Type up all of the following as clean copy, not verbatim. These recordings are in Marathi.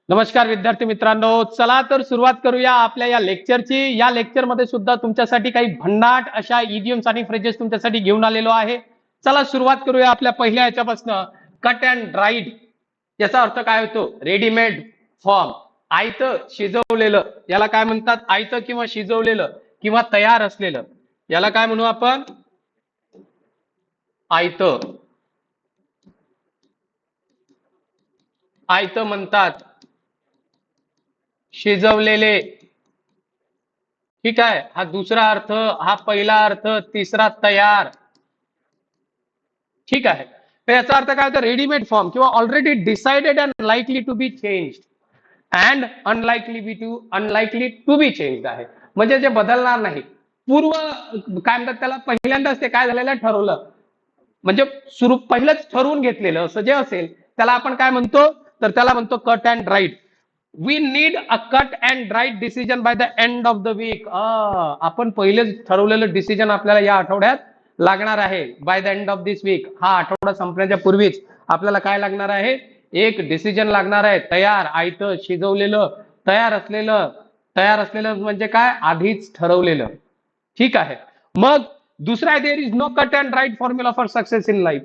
नमस्कार विद्यार्थी मित्रांनो, चला तर सुरुवात करूया आपल्या या लेक्चरची. या लेक्चरमध्ये सुद्धा तुमच्यासाठी काही भन्नाट अशा इडियम्स आणि फ्रेजेस तुमच्यासाठी घेऊन आलेलो आहे. चला सुरुवात करूया आपल्या पहिल्या याच्यापासून. कट अँड राईड याचा अर्थ काय होतो? रेडीमेड फॉर्म, आयतं शिजवलेलं, याला काय म्हणतात? आयतं किंवा शिजवलेलं किंवा तयार असलेलं, याला काय म्हणू आपण? आयतं. आयतं म्हणतात. शिजवलेले, ठीक आहे. हा दुसरा अर्थ, हा पहिला अर्थ, तिसरा तयार, ठीक आहे. तर याचा अर्थ काय होता? रेडीमेड फॉर्म किंवा already decided and likely to be change and unlikely to be change आहे. म्हणजे जे बदलणार नाही. पूर्व काय म्हणतात त्याला? पहिल्यांदाच ते काय झालेलं ठरवलं, म्हणजे पहिलंच ठरवून घेतलेलं असं जे असेल त्याला आपण काय म्हणतो? तर त्याला म्हणतो cut and dried. We need a cut and dried decision by the end of the week. आपण पहिलेच ठरवलेलं डिसिजन आपल्याला या आठवड्यात लागणार आहे. By the end of this week, हा आठवडा संपण्याच्या पूर्वीच आपल्याला काय लागणार आहे? एक डिसिजन लागणार आहे. तयार, आयतं, शिजवलेलं, तयार असलेलं म्हणजे काय? आधीच ठरवलेलं, ठीक आहे. मग दुसरा आहे, there is no cut and dried formula for success in life.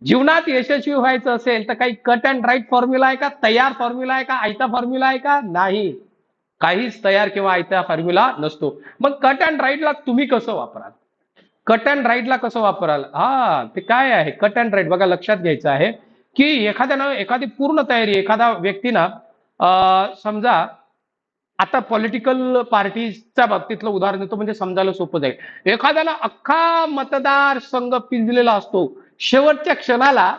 जीवनात यशस्वी व्हायचं असेल तर काही कट अँड राईट फॉर्म्युला आहे का? तयार फॉर्म्युला आहे का? आयता फॉर्म्युला आहे का? नाही, काहीच तयार किंवा आयता फॉर्म्युला नसतो. मग कट अँड राईटला तुम्ही कसं वापराल? कट अँड राईटला कसं वापराल? ते काय आहे कट अँड राईट? बघा, लक्षात घ्यायचं आहे की एखाद्यानं एखादी पूर्ण तयारी, एखादा व्यक्तीनं समजा आता पॉलिटिकल पार्टीच्या बाबतीतलं उदाहरण देतो म्हणजे समजायला सोपं जाईल. एखाद्याला अख्खा मतदारसंघ पिंजलेला असतो. शेवटच्या क्षणाला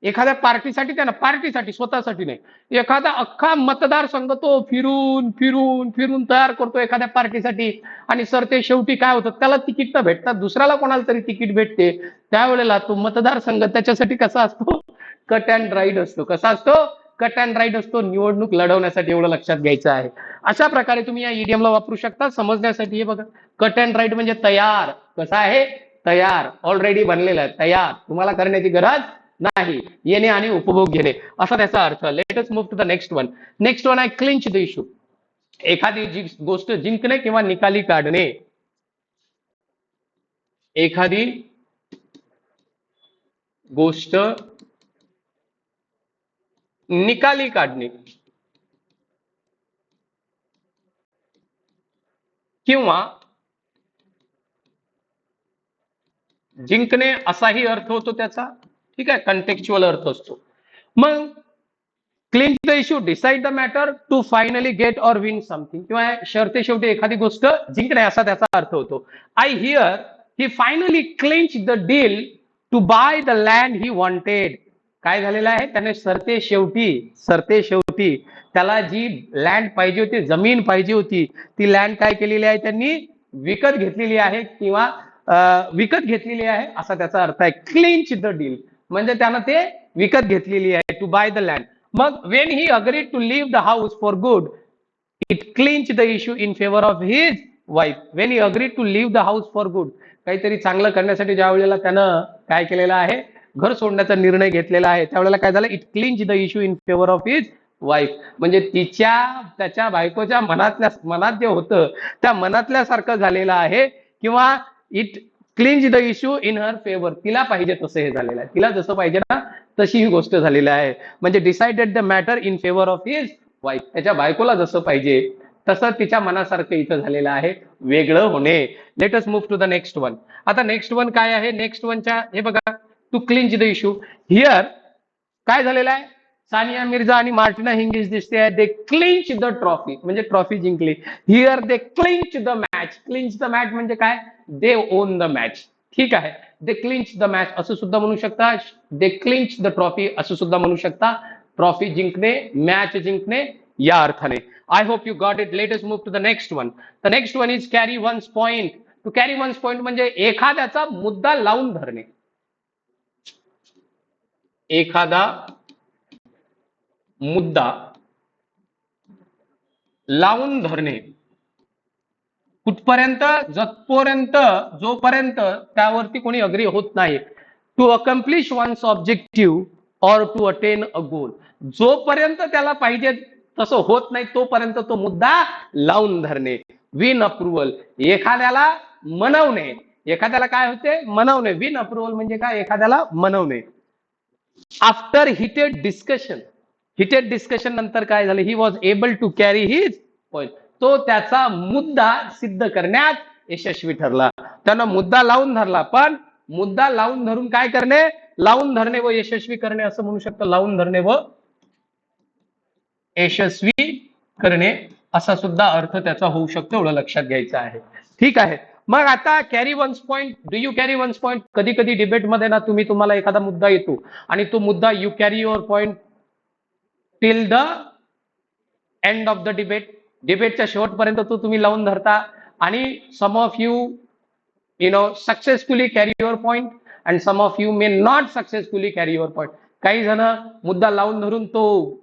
एखाद्या पार्टीसाठी, त्यानं पार्टीसाठी, स्वतःसाठी नाही, एखादा अख्खा मतदारसंघ तो फिरून फिरून फिरून तयार करतो एखाद्या पार्टीसाठी, आणि सर ते शेवटी काय होतं? त्याला तिकीट तर भेटतात, दुसऱ्याला कोणाला तरी तिकीट भेटते. त्यावेळेला तो मतदारसंघ त्याच्यासाठी कसा असतो? कट अँड राईड असतो. कसा असतो? कट अँड राईड असतो. निवडणूक लढवण्यासाठी, एवढं लक्षात घ्यायचं आहे. अशा प्रकारे तुम्ही या ईडीएमला वापरू शकता समजण्यासाठी. हे बघा, कट अँड राईट म्हणजे तयार. कसा आहे? तयार, ऑलरेडी बनलेला आहे, तयार, तुम्हाला करण्याची गरज नाही. येणे आणि उपभोग घेणे, असा त्याचा अर्थ. Let us move to the next one. Next one आहे क्लिंच द इश्यू. एखादी गोष्ट जिंकणे किंवा निकाली काढणे. एखादी गोष्ट निकाली काढणे किंवा जिंकणे असाही अर्थ होतो त्याचा, ठीक आहे. कंटेक्च्युअल अर्थ असतो. मग clinch the issue, decide the matter, to finally get or win something, किंवा शर्ते शेवटी एखादी गोष्ट जिंकणे असा त्याचा अर्थ होतो. I hear he finally clinch the deal to buy the land he wanted. काय झालेलं आहे? त्याने सरते शेवटी त्याला जी लँड पाहिजे होती, जमीन पाहिजे होती, ती लँड काय केलेली आहे? त्यांनी विकत घेतलेली आहे किंवा विकत घेतलेली आहे, असा त्याचा अर्थ आहे. क्लिंच द डील म्हणजे त्यानं ते विकत घेतलेली आहे, टू बाय द लँड. मग when he agreed to leave the house for good, it clinch the issue in favour of his wife. When he agreed to leave the house for good, काहीतरी चांगलं करण्यासाठी ज्या वेळेला त्यानं काय केलेलं आहे? घर सोडण्याचा निर्णय घेतलेला आहे, त्यावेळेला काय झालं? It clinch the issue in favour of his wife. म्हणजे त्याच्या बायकोच्या मनात जे होतं त्या मनातल्यासारखं झालेलं आहे, किंवा it clinch the issue in her favour, तिला पाहिजे तसं हे झालेलं आहे, तिला जसं पाहिजे ना तशी ही गोष्ट झालेली आहे. म्हणजे decided the matter in favour of his wife, त्याच्या बायकोला जसं पाहिजे तसं तिच्या मनासारखं इथं झालेलं आहे, वेगळं होणे. Let us move to the next one. आता नेक्स्ट वन काय आहे? नेक्स्ट वनच्या हे बघा, to clinch the issue. Here काय झालेलं आहे? सानिया मिर्झा आणि मार्टिना हिंगिस दिसते आहे. दे क्लिंच द ट्रॉफी, म्हणजे ट्रॉफी जिंकली. Here they clinch the match. Clinch the match म्हणजे काय? दे ओन द मॅच, ठीक आहे. दे क्लिंच द मॅच असं सुद्धा म्हणू शकता. दे क्लिंच द ट्रॉफी असं सुद्धा म्हणू शकता. ट्रॉफी जिंकणे, मॅच जिंकणे या अर्थाने. I hope you got it. Let us move to the next one. The next one is carry one's point. To carry one's point म्हणजे एखाद्याचा मुद्दा लावून धरणे. एखादा मुद्दा लावून धरणे कुठपर्यंत? जोपर्यंत त्यावरती कोणी अग्री होत नाही. To accomplish one's objective or to attain a goal. जोपर्यंत त्याला पाहिजे तसं होत नाही तोपर्यंत तो मुद्दा लावून धरणे. विन अप्रुव्हल, एखाद्याला मनवणे. एखाद्याला काय होते? मनवणे. विन अप्रुव्हल म्हणजे काय? एखाद्याला मनवणे. आफ्टर हिटेड डिस्कशन नंतर काय झालं? He was able to carry his point. तो त्याचा मुद्दा सिद्ध करण्यात यशस्वी ठरला. त्यानं मुद्दा लावून धरला. पण मुद्दा लावून धरून काय करणे? लावून धरणे व यशस्वी करणे असं म्हणू शकतो. लावून धरणे व यशस्वी करणे असा सुद्धा अर्थ त्याचा होऊ शकतो. एवढं लक्षात घ्यायचं आहे. ठीक आहे. मग आता carry one's point. Do you carry one's point? कधी कधी डिबेटमध्ये ना तुम्हाला एखादा मुद्दा येतो आणि तो मुद्दा you carry your point till the end of the debate. डिबेटच्या शेवटपर्यंत तो तुम्ही लावून धरता आणि some of you know successfully carry your point and some of you may not successfully carry your point. काही जण मुद्दा लावून धरून तो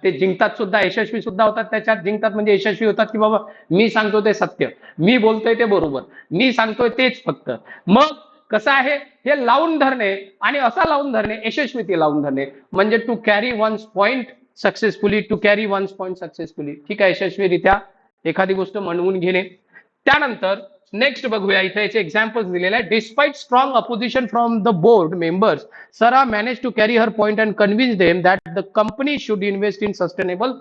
ते जिंकतात सुद्धा, यशस्वी सुद्धा होतात. त्याच्यात जिंकतात म्हणजे यशस्वी होतात की बाबा मी सांगतो ते सत्य, मी बोलतोय ते बरोबर, मी सांगतोय तेच फक्त. मग कसं आहे हे लावून धरणे आणि असा लावून धरणे यशस्वी ते लावून धरणे म्हणजे to carry one's point successfully. To carry one's point successfully. ठीक आहे. यशस्वीरित्या एखादी गोष्ट म्हणवून घेणे. त्यानंतर नेक्स्ट बघूया. इथे याचे एक्झाम्पल्स दिलेले आहे. Despite strong opposition from the board members, Sarah managed to carry her point and convince them that the company should invest in sustainable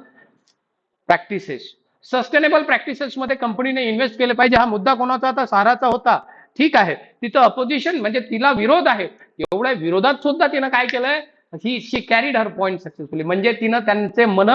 practices. Sustainable practices मध्ये कंपनीने इन्व्हेस्ट केले पाहिजे. हा मुद्दा कोणाचा होता? साराचा होता. ठीक आहे. तिथं अपोजिशन म्हणजे तिला विरोध आहे. एवढ्या विरोधात सुद्धा तिनं काय केलंय? शी कॅरीड हर पॉइंट सक्सेसफुली. म्हणजे तिनं त्यांचे मन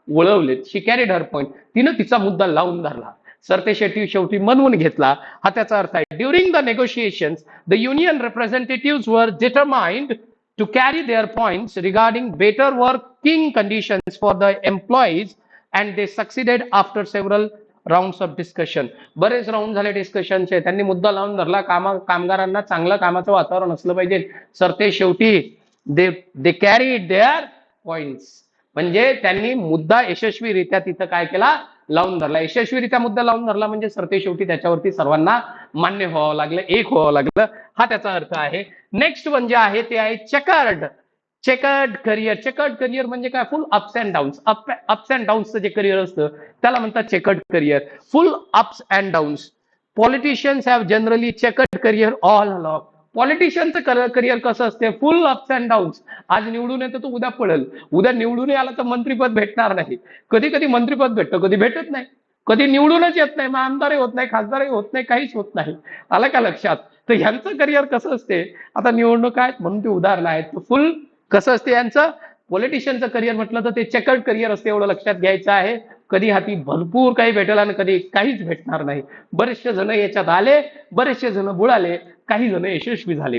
वळवलेत. शी कॅरीड हर पॉइंट. तिनं तिचा मुद्दा लावून धरला. सरते शेवटी मनवून घेतला. हा त्याचा अर्थ आहे. During the negotiations the union representative were determined to carry their points regarding better working conditions for the employees and they succeeded after several rounds of discussion. बरेच राऊंड झाले डिस्कशनचे. त्यांनी मुद्दा लावून धरला. कामगारांना चांगलं कामाचं वातावरण असलं पाहिजे. सरते शेवटी दे कॅरीड देअर पॉइंट्स. म्हणजे त्यांनी मुद्दा यशस्वीरित्या तिथं काय केला? लावून धरला. यशस्वीरित्या मुद्दा लावून धरला म्हणजे सरते शेवटी त्याच्यावरती सर्वांना मान्य व्हावं लागलं, एक व्हावं लागलं. हा त्याचा अर्थ आहे. नेक्स्ट म्हणजे आहे ते आहे चेकर्ड करिअर. चेकर्ड करिअर म्हणजे काय? Full ups and downs. Ups and डाऊन्सचं जे करिअर असतं त्याला म्हणतात checkered career. Full ups and downs. Politicians have generally checkered career all along. पॉलिटिशियनचं करिअर कसं असते? Full ups and downs. आज निवडून येतो तो उद्या पडेल, उद्या निवडून आला तर मंत्रीपद भेटणार नाही. कधी कधी मंत्रीपद भेटतं, कधी भेटत नाही. कधी निवडूनच येत नाही. मग आमदारही होत नाही, खासदारही होत नाही, काहीच होत नाही. आलं का लक्षात? तर ह्यांचं करिअर कसं असते? आता निवडणूक आहेत म्हणून ते उदाहरण आहेत. फुल कसं असते यांचं? पॉलिटिशियनचं करिअर म्हटलं तर ते चेकर्ड करिअर असते. एवढं लक्षात घ्यायचं आहे. कधी हाती भरपूर काही भेटेल आणि कधी काहीच भेटणार नाही. बरेचसे जण याच्यात आले, बरेचसे जण बुडाले, काही जण यशस्वी झाले.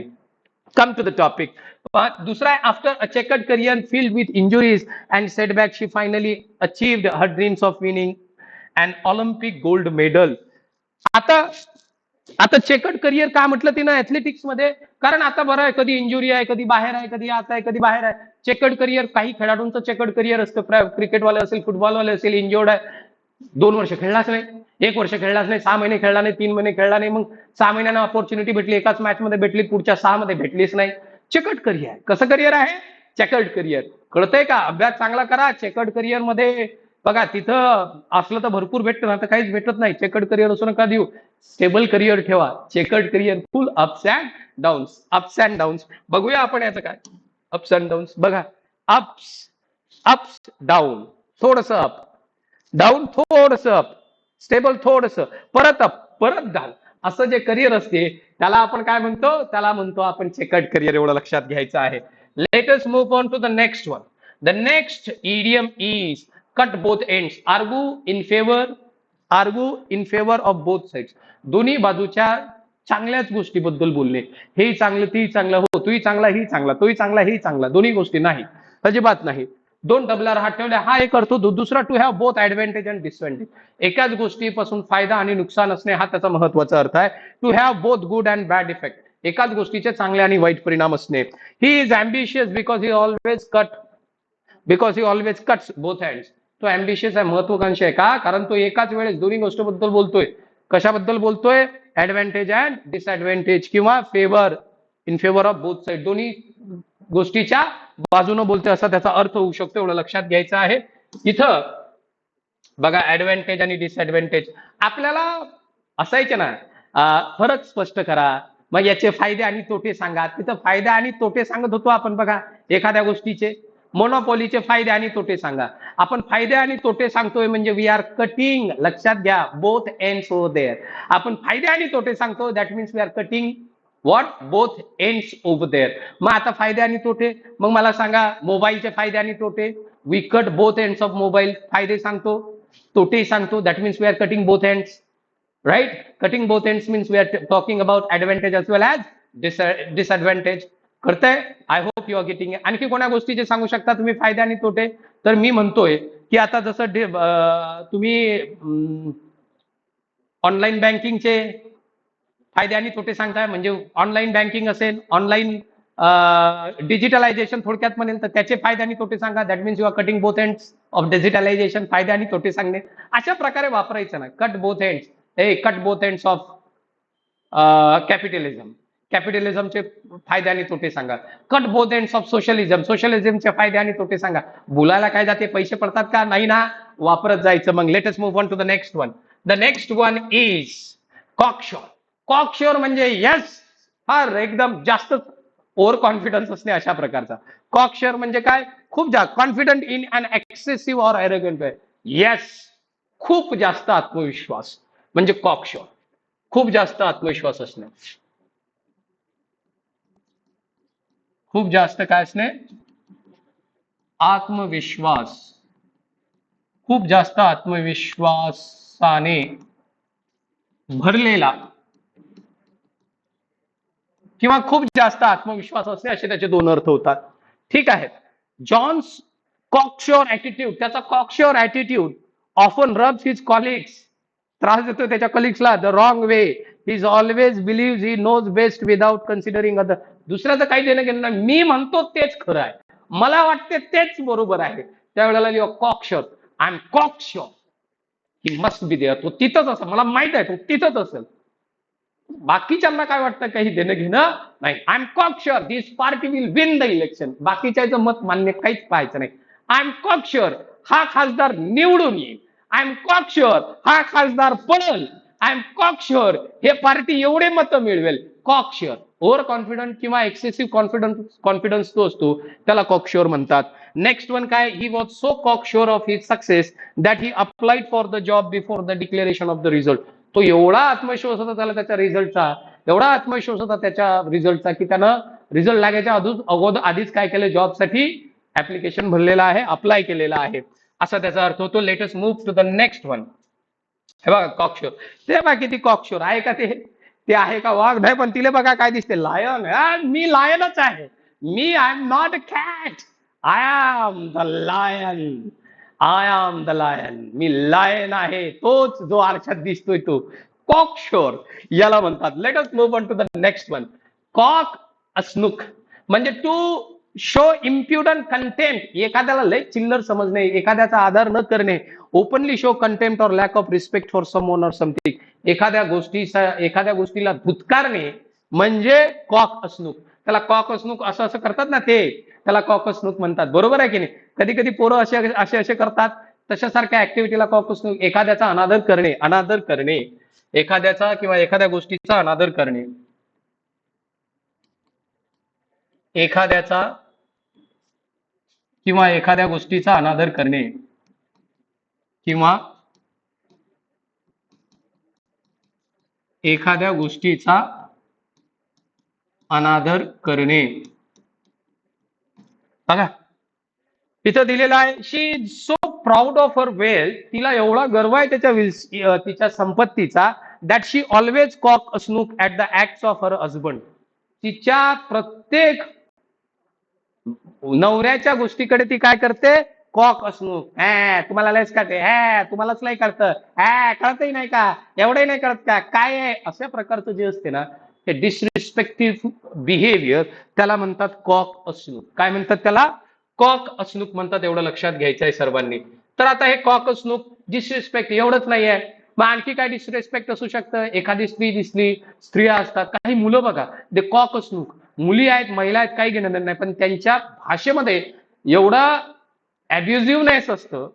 Come to the topic. दुसरा आहे after a chequered career filled with injuries and setback she finally achieved her dreams of winning and Olympic gold medal. आता चेकर्ड करिअर का म्हटलं तिनं ऍथलेटिक्स मध्ये? कारण आता बरं आहे, कधी इंजुरी आहे, कधी बाहेर आहे, कधी आत आहे, कधी बाहेर आहे. चेकर्ड करिअर काही खेळाडूंचं चेकर्ड करिअर असतं. क्रिकेटवाले असेल, फुटबॉलवाले असेल, इंजुर्ड आहे, 2 वर्ष खेळलाच नाही, 1 वर्ष खेळलाच नाही, 6 महिने खेळला नाही, 3 महिने खेळला नाही. मग 6 महिन्यांना ऑपॉर्च्युनिटी भेटली, एकाच मॅच मध्ये भेटली, पुढच्या 6 मध्ये भेटलीच नाही. Chequered career. कसं करिअर आहे? Chequered career. कळतंय का? अभ्यास चांगला करा. चेकर्ड करिअर मध्ये बघा तिथं असलं तर भरपूर भेटतं ना, तर काहीच भेटत नाही. चेकर्ड करिअर असू नका देऊ. स्टेबल करिअर ठेवा. Chequered career full ups and downs. Ups and downs बघूया आपण याचं काय. अप्स अँड डाऊन्स बघा. अप्स अप्स डाऊन, थोडस अप, डाऊन थोडस अप, स्टेबल थोडस, परत अप, परत डाऊन. असं जे करिअर असते त्याला आपण काय म्हणतो? त्याला म्हणतो आपण चेकर्ड करिअर. एवढं लक्षात घ्यायचं आहे. Let us move on to the next one. The next idiom is cut both ends. Argue in favour of both sides. दोन्ही बाजूच्या चांगल्याच गोष्टीबद्दल बोलणे. हेही चांगलं, तेही चांगलं, हो तूही चांगला, ही चांगला, तोही चांगला, हेही चांगला. दोन्ही गोष्टी नाही, अजिबात नाही. 2 डबल्यावर हात ठेवले, हा एक अर्थ. दुसरा to have both advantage and disadvantage. एकाच गोष्टीपासून फायदा आणि नुकसान असणे हा त्याचा महत्वाचा अर्थ आहे. To have both good and bad effect. एकाच गोष्टीचे चांगले आणि वाईट परिणाम असणे. He is ambitious because he always cuts both hands. तो अँबिशियस आहे, महत्वाकांक्षी आहे. का? कारण तो एकाच वेळेस दोन्ही गोष्टीबद्दल बोलतोय. कशाबद्दल बोलतोय? ऍडव्हान्टेज अँड डिसएडव्हान्टेज किंवा in favour of both side. दोन्ही गोष्टीच्या बाजूनं बोलते असा त्याचा अर्थ होऊ शकतो, एवढं लक्षात घ्यायचं आहे. इथं बघा ऍडव्हान्टेज आणि डिसएडव्हान्टेज आपल्याला असायचे ना, फरक स्पष्ट करा, मग याचे फायदे आणि तोटे सांगा. तिथं फायदे आणि तोटे सांगत होतो आपण बघा एखाद्या गोष्टीचे. मोनोपॉलीचे फायदे आणि तोटे सांगा. आपण फायदे आणि तोटे सांगतोय म्हणजे वी आर कटिंग, लक्षात घ्या, बोथ एंड्स ओव्हर देअर. आपण फायदे आणि तोटे सांगतो, that means we are cutting what, both ends over there. मग आता फायदे आणि तोटे, मग मला सांगा मोबाईलचे फायदे आणि तोटे. We cut both ends of mobile, फायदे सांगतो तोटे सांगतो, that means we are cutting both ends. Right? Cutting both ends means we are talking about advantage as well as disadvantage. करताय? I hope you are getting. आणखी कोणा गोष्टीचे सांगू शकता तुम्ही फायदे आणि तोटे? तर मी म्हणतोय की आता जसं तुम्ही ऑनलाईन बँकिंगचे फायदे आणि तोटे सांगताय, म्हणजे ऑनलाईन बँकिंग असेल, ऑनलाईन डिजिटलायझेशन थोडक्यात म्हणेल तर त्याचे फायदे आणि तोटे सांगा. That means you are cutting both ends of digitalization. फायदे आणि तोटे सांगणे अशा प्रकारे वापरायचं ना. Cut both ends, cut both ends of capitalism, कॅपिटलिझमचे फायदे आणि तोटे सांगा. Cut both ends of socialism, सोशलिझमचे फायदे आणि तोटे सांगा. बोलायला काय जाते, पैसे पडतात का? नाही ना, वापरत जायचं. मग let us move on to the next one. The next one is cocksure. Cocksure म्हणजे यस, फार एकदम जास्त ओव्हर कॉन्फिडन्स असणे अशा प्रकारचा. कॉकशोर म्हणजे काय? खूप जास्त confident in an excessive or arrogant way. Yes, खूप जास्त आत्मविश्वास म्हणजे कॉकशोर. खूप जास्त आत्मविश्वास असणे, खूप जास्त काय असणे? आत्मविश्वास. खूप जास्त आत्मविश्वासाने भरलेला किंवा खूप जास्त आत्मविश्वास असणे असे त्याचे दोन अर्थ होतात. ठीक आहे. जॉन्स कॉकशोर ऍटिट्यूड, त्याचा cocksure attitude often rubs his colleagues, त्रास देतो त्याच्या कलिग्सला, the wrong way. He is always believe he knows best without considering other. दुसऱ्याचं काही देणं घेणं नाही, मी म्हणतो तेच खरं आहे, मला वाटते तेच बरोबर आहे. त्यावेळेला you cocksure, I am cocksure, he must be there. तो तिथंच असेल, मला माहित आहे तो तिथंच असेल. बाकीच्यांना काय वाटतं काही देणं घेणं नाही. I am cocksure this party will win the election. बाकीच्याचं मत मान्य काहीच पाहायचं नाही. आय एम कॉकशुअर हा खासदार निवडून येईल. आय एम कॉकशुअर हा खासदार पळल. आय एम कॉकशुअर हे पार्टी एवढे मत मिळवेल. कॉकशुअर, ओव्हर कॉन्फिडंट किंवा एक्सेसिव्ह कॉन्फिडन्स तो असतो, त्याला कॉकशुअर म्हणतात. नेक्स्ट वन काय? He was so cocksure of his success that he applied for the job before the declaration of the result. तो एवढा आत्मविश्वास होता त्याला त्याच्या रिझल्टचा, एवढा आत्मविश्वास होता त्याच्या रिझल्टचा की त्यानं रिझल्ट लागायच्या अगोदर आधीच काय केलं, जॉबसाठी ऍप्लिकेशन भरलेला आहे, अप्लाय केलेला आहे, असा त्याचा अर्थ होतो. Let us move to the next one. हे बघा कॉकशोर, ते बघा किती कॉकशोर आहे का ते आहे का वाघ? नाही, पण तिला बघा काय दिसते, लायन. मी लायनच आहे, मी I am not a cat, I am the lion, I am the lion, मी लायन आहे. तोच जो आरशात दिसतोय तो कॉकशोर याला म्हणतात. Let us move on to the next one. Cock a snook म्हणजे टू शो इम्प्युडंट कंटेम्प्ट, एखाद्याला लय चिल्लर समजणे, एखाद्याचा आदर न करणे. ओपनली शो कंटेम्प्ट और lack of respect for someone और समथिंग, एखाद्या गोष्टीला धुतकारणे म्हणजे कॉक अस्नुक. त्याला कॉक अस्नुक असं असं करतात ना, ते त्याला कॉक अस्नुक म्हणतात. बरोबर आहे की नाही? कधी कधी पोरं असे करतात, तशासारख्या ऍक्टिव्हिटीला कॉक अस्नुक. एखाद्याचा अनादर करणे, एखाद्याचा किंवा एखाद्या गोष्टीचा अनादर करणे, एखाद्याचा किंवा एखाद्या गोष्टीचा अनादर करणे, किंवा एखाद्या गोष्टीचा अनादर करणे. बघा तिथं दिलेलं आहे, she is so proud of her wealth, तिला एवढा गर्व आहे तिच्या संपत्तीचा, that she always cock a snook at the acts of her husband. तिच्या प्रत्येक नवऱ्याच्या गोष्टीकडे ती काय करते? Cock a snook. तुम्हाला लयच कळते, तुम्हालाच नाही कळतं, कळतही नाही का, एवढंही नाही कळत का, काय आहे, अशा प्रकारचं जे असते ना ते डिसरिस्पेक्टिव्ह बिहेवियर, त्याला म्हणतात कॉक अस्नुक. काय म्हणतात त्याला? कॉक अस्नुक म्हणतात. एवढं लक्षात घ्यायचं आहे सर्वांनी. तर आता हे कॉक अस्नुक डिसरिस्पेक्ट एवढंच नाहीये, मग आणखी काय डिसरिस्पेक्ट असू शकतं? एखादी स्त्री दिसली, स्त्रिया असतात, काही मुलं बघा, ते कॉक अस्नुक, मुली आहेत, महिला आहेत, काही घेणं देणं नाही, पण त्यांच्या भाषेमध्ये एवढा अब्युझिव्हनेस असतं,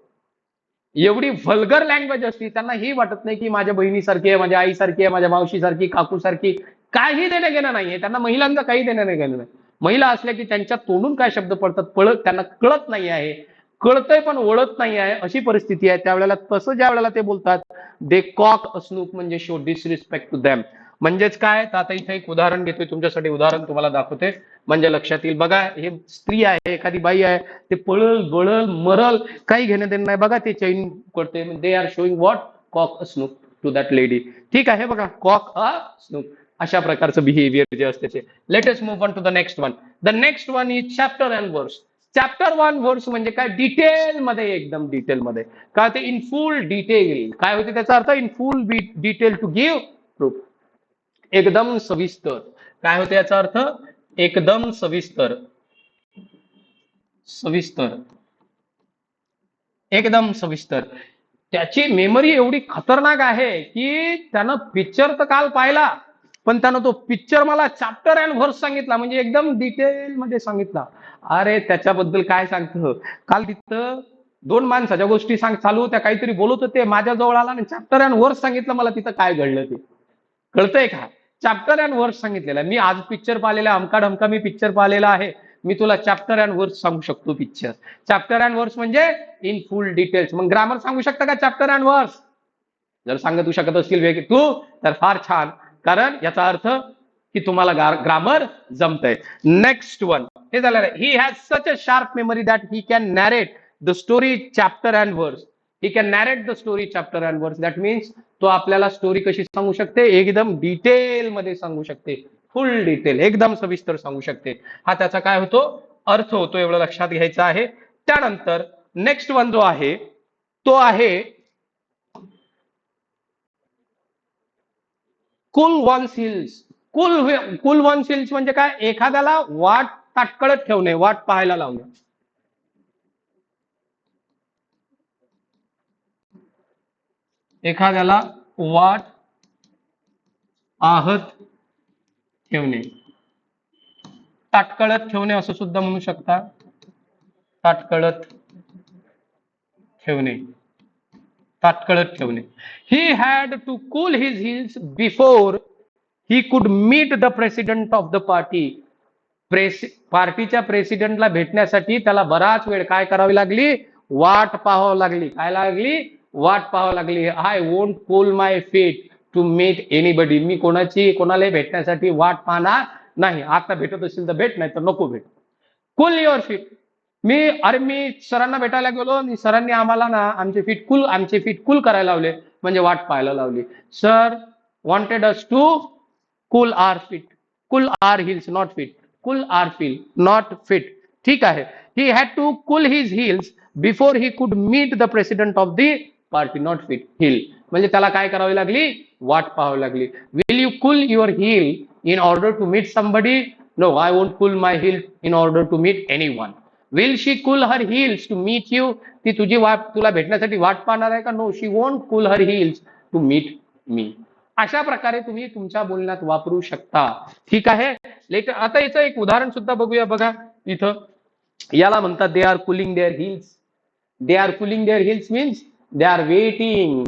एवढी व्हल्गर लँग्वेज असते, त्यांना ही वाटत नाही की माझ्या बहिणीसारखी आहे, माझ्या आईसारखी आहे, माझ्या मावशीसारखी, काकूसारखी. काही देणं घेणं नाहीये त्यांना, महिलांचं काही देणं नाही घेणं नाही. महिला असल्या की त्यांच्या तोंडून काय शब्द पडतात त्यांना कळत नाही आहे, कळतंय पण ओळत नाही आहे, अशी परिस्थिती आहे. त्यावेळेला तसं ज्या वेळेला ते बोलतात, दे कॉक स्नूक म्हणजे शो डिसरिस्पेक्ट टू दॅम. म्हणजेच काय, तर आता इथे एक उदाहरण घेतोय तुमच्यासाठी, उदाहरण तुम्हाला दाखवते म्हणजे लक्षात येईल. बघा, हे स्त्री आहे, एखादी बाई आहे, ते पळल बळल मरल, काही घेणं देणं नाही. बघा ते चैन करते, they are showing what, cock a snook to that lady. ठीक आहे, बघा, कॉक अ स्नूक, अशा प्रकारचं बिहेवियर जे असते. Let us move on to the next one. The next one is chapter and verse. Chapter 1 verse म्हणजे काय, डिटेल मध्ये, एकदम डिटेल मध्ये काय ते, इन फुल डिटेल. काय होते त्याचा अर्थ, in full detail to give proof, एकदम सविस्तर. काय होते याचा अर्थ, एकदम सविस्तर, सविस्तर, एकदम सविस्तर. त्याची मेमरी एवढी खतरनाक आहे की त्यानं पिक्चर तर काल पाहिला, पण त्यानं तो पिक्चर मला चॅप्टर अँड व्हर्स सांगितला, म्हणजे एकदम डिटेल मध्ये सांगितला. अरे त्याच्याबद्दल काय सांगतो, काल तिथं दोन माणसाच्या गोष्टी चालू होत्या, काहीतरी बोलत होते, माझ्या जवळ आला आणि चॅप्टर अँड व्हर्स सांगितलं मला, तिथं काय घडलं ते कळतंय का. चॅप्टर अँड वर्स सांगितलेला, मी आज पिक्चर पाहिलेला, अमका ढमका मी पिक्चर पाहिलेला आहे, मी तुला चॅप्टर अँड वर्स सांगू शकतो पिक्चर. चॅप्टर अँड वर्स म्हणजे इन फुल डिटेल्स. मग ग्रामर सांगू शकता का चॅप्टर अँड वर्स? जर सांगू शकत असतील वेग तू, तर फार छान, कारण याचा अर्थ की तुम्हाला ग्रामर जमतंय. नेक्स्ट वन हे झालं, he has such a sharp memory that he can narrate the story chapter and verse. He can narrate the story chapter and verse. That means तो आपल्याला स्टोरी कशी सांगू शकते, एकदम डिटेल मध्ये सांगू शकते, फुल डिटेल, एकदम सविस्तर सांगू शकते. हा त्याचा काय होतो, अर्थ होतो, एवढं लक्षात घ्यायचं आहे. त्यानंतर नेक्स्ट वन जो आहे तो आहे कुल वन्स हिल्स. कुल वन्स हिल्स म्हणजे काय, एखाद्याला वाट ताटकळत ठेवणे, वाट पाहायला लावणे. एखाद्याला वाट पाहत ठेवणे, ताटकळत ठेवणे असं सुद्धा म्हणू शकता, ताटकळत ठेवणे, ताटकळत ठेवणे. He had to cool his heels before he could meet the president of the party. पार्टीच्या प्रेसिडेंटला भेटण्यासाठी त्याला बराच वेळ काय करावी लागली, वाट पाहावी लागली. काय लागली, वाट पाहावी लागली. I won't cool my feet to meet anybody. मी कोणाला भेटण्यासाठी वाट पाहणार नाही. आता भेटत असेल तर भेट, नाही तर नको भेट. Cool your feet. मी सरांना भेटायला गेलो आणि सरांनी आम्हाला ना आमचे फीट कूल करायला लावले, म्हणजे वाट पाहायला लावली. Sir wanted us to cool our feet, cool our heels, not feet, cool our feel, not fit. ठीक आहे. He had to cool his heels before he could meet the president of the party, not fit hill. म्हणजे त्याला काय करावी लागली, वाट पाहावी लागली. Will you cool your heel in order to meet somebody? No, I won't cool my heel in order to meet anyone. Will she cool her heels to meet you? ती तुला भेटण्यासाठी वाट पाहणार आहे का? No, she won't cool her heels to meet me. अशा प्रकारे तुम्ही तुमच्या बोलण्यात वापरू शकता. ठीक आहे. लेटर आता याचं एक उदाहरण सुद्धा बघूया. बघा इथं याला म्हणतात they are cooling their heels. They are cooling their heels means they are waiting,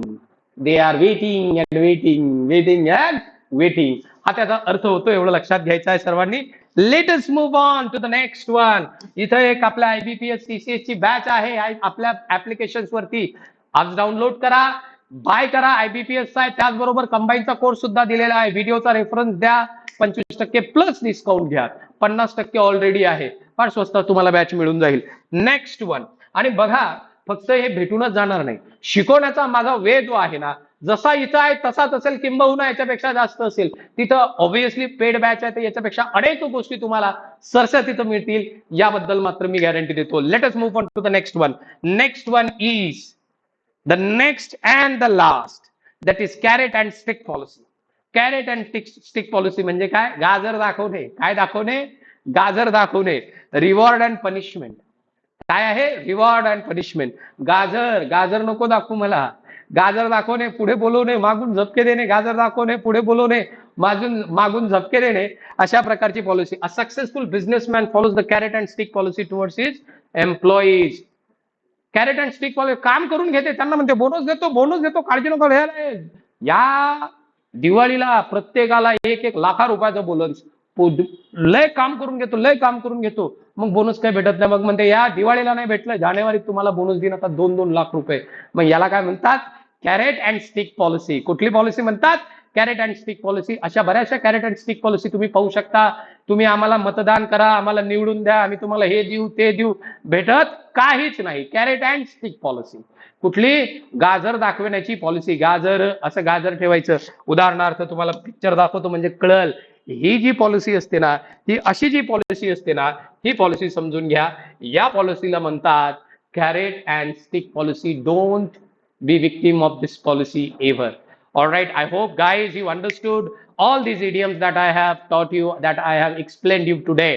they are waiting and waiting, waiting and waiting. हा त्याचा अर्थ होतो, एवढं लक्षात घ्यायचं आहे सर्वांनी. Let us move on to the next one. इथं एक आपल्या IBPS TCS ची बॅच आहे आपल्या ऍप्लिकेशन वरती. आज डाउनलोड करा, बाय करा. IBPS चा आहे, त्याचबरोबर कंबाईनचा कोर्स सुद्धा दिलेला आहे. व्हिडिओचा रेफरन्स द्या, 25% प्लस डिस्काउंट घ्या, 50% ऑलरेडी आहे. फार स्वस्त तुम्हाला बॅच मिळून जाईल. Next one. आणि बघा, फक्त हे भेटूनच जाणार नाही, शिकवण्याचा माझा वे जो आहे ना, जसा इथं आहे तसाच असेल, किंबहुना याच्यापेक्षा जास्त असेल. तिथं ऑब्व्हियसली पेड बॅच आहे, तर याच्यापेक्षा अनेक गोष्टी तुम्हाला सरसा तिथं मिळतील, याबद्दल मात्र मी गॅरंटी देतो. Let us move on to the next one. Next one is the next and the last, that is carrot and stick policy. Carrot and stick policy म्हणजे काय, गाजर दाखवणे. काय दाखवणे, गाजर दाखवणे. Reward and punishment. काय आहे, रिवॉर्ड अँड पनिशमेंट. गाजर नको दाखवू मला, गाजर दाखवणे, पुढे बोलवणे, मागून झपके देणे, गाजर दाखवणे, पुढे बोलवणे, मागून झपके देणे, अशा प्रकारची policy. A successful businessman follows the carrot and stick policy towards his employees. Carrot and stick policy, काम करून घेते, त्यांना म्हणते बोनस देतो, काळजी नको. या दिवाळीला प्रत्येकाला 1-1 लाख रुपयाचं बोनस. लय काम करून घेतो, मग बोनस काय भेटत नाही. मग म्हणते या दिवाळीला नाही भेटलं, जानेवारीत तुम्हाला बोनस देईन आता 2-2 लाख रुपये. मग याला काय म्हणतात? Carrot and stick policy. कुठली पॉलिसी म्हणतात? Carrot and stick policy. अशा बऱ्याचशा कॅरेट अँड स्टिक पॉलिसी तुम्ही पाहू शकता. तुम्ही आम्हाला मतदान करा, आम्हाला निवडून द्या, आम्ही तुम्हाला हे देऊ ते देऊ, भेटत काहीच नाही. Carrot and stick policy. कुठली? गाजर दाखवण्याची पॉलिसी. गाजर, असं गाजर ठेवायचं. उदाहरणार्थ तुम्हाला पिक्चर दाखवतो म्हणजे कळल. ही जी पॉलिसी असते ना, ही अशी जी पॉलिसी असते ना, ही पॉलिसी समजून घ्या. या पॉलिसीला म्हणतात carrot and stick policy. Don't be victim of this policy ever. All right, I hope guys you understood all these idioms that I have taught you, that I have explained you today.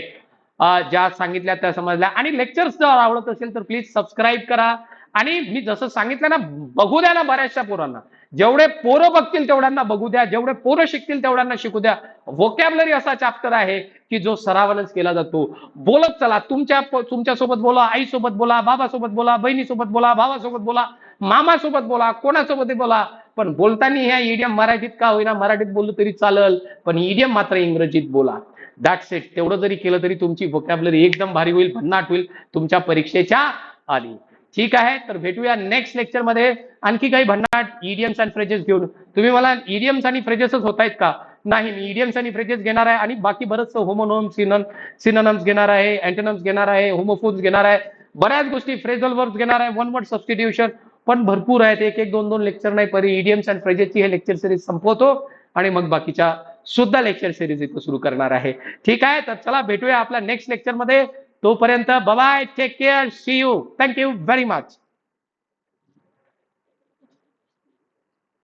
ज्या सांगितल्या त्या समजल्या. आणि लेक्चर्स जर आवडत असेल तर प्लीज सबस्क्राईब करा. आणि मी जसं सांगितलं ना, बघू द्या ना बऱ्याचशा पोरांना. जेवढे पोरं बघतील तेवढ्यांना बघू द्या, जेवढे पोरं शिकतील तेवढ्यांना शिकू द्या. व्होकॅब्युलरी असा चॅप्टर आहे की जो सरावानच केला जातो. बोलत चला, तुमच्यासोबत बोला, आईसोबत बोला, बाबासोबत बोला, बहिणीसोबत बोला, भावासोबत बोला, मामासोबत बोला, कोणासोबत बोला. पण बोलताना ह्या इडियम मराठीत का होईना, मराठीत बोललं तरी चालेल, पण इडियम मात्र इंग्रजीत बोला. That's it. तेवढं जरी केलं तरी तुमची व्होकॅब्युलरी एकदम भारी होईल, भन्नाट होईल तुमच्या परीक्षेच्या आधी. ठीक आहे, तर भेटूया नेक्स्ट लेक्चर मध्ये आणखी काही भन्नाट इडियम्स अँड फ्रेजेस घेऊन. तुम्ही मला इडियम्स आणि फ्रेजेसच होत आहेत का? नाही, मी इडियम्स आणि फ्रेजेस घेणार आहे आणि बाकी बरंच होमोनॉम्स, सिनोनम्स घेणार आहे, अँटोनम्स घेणार आहे, होमोफोन्स घेणार आहे, बऱ्याच गोष्टी, फ्रेजल वर्ब्स घेणार आहे, वन वर्ड सबस्टिट्यूशन पण भरपूर आहेत. 1-1, 2-2 लेक्चर नाही, परी इडियम्स अँड फ्रेजेसची हे लेक्चर सिरीज संपवतो आणि मग बाकीच्या सुद्धा लेक्चर सिरीज इथं सुरू करणार आहे. ठीक आहे, तर चला भेटूया आपल्या नेक्स्ट लेक्चर मध्ये. तोपर्यंत bye bye, take care, see you, thank you very much.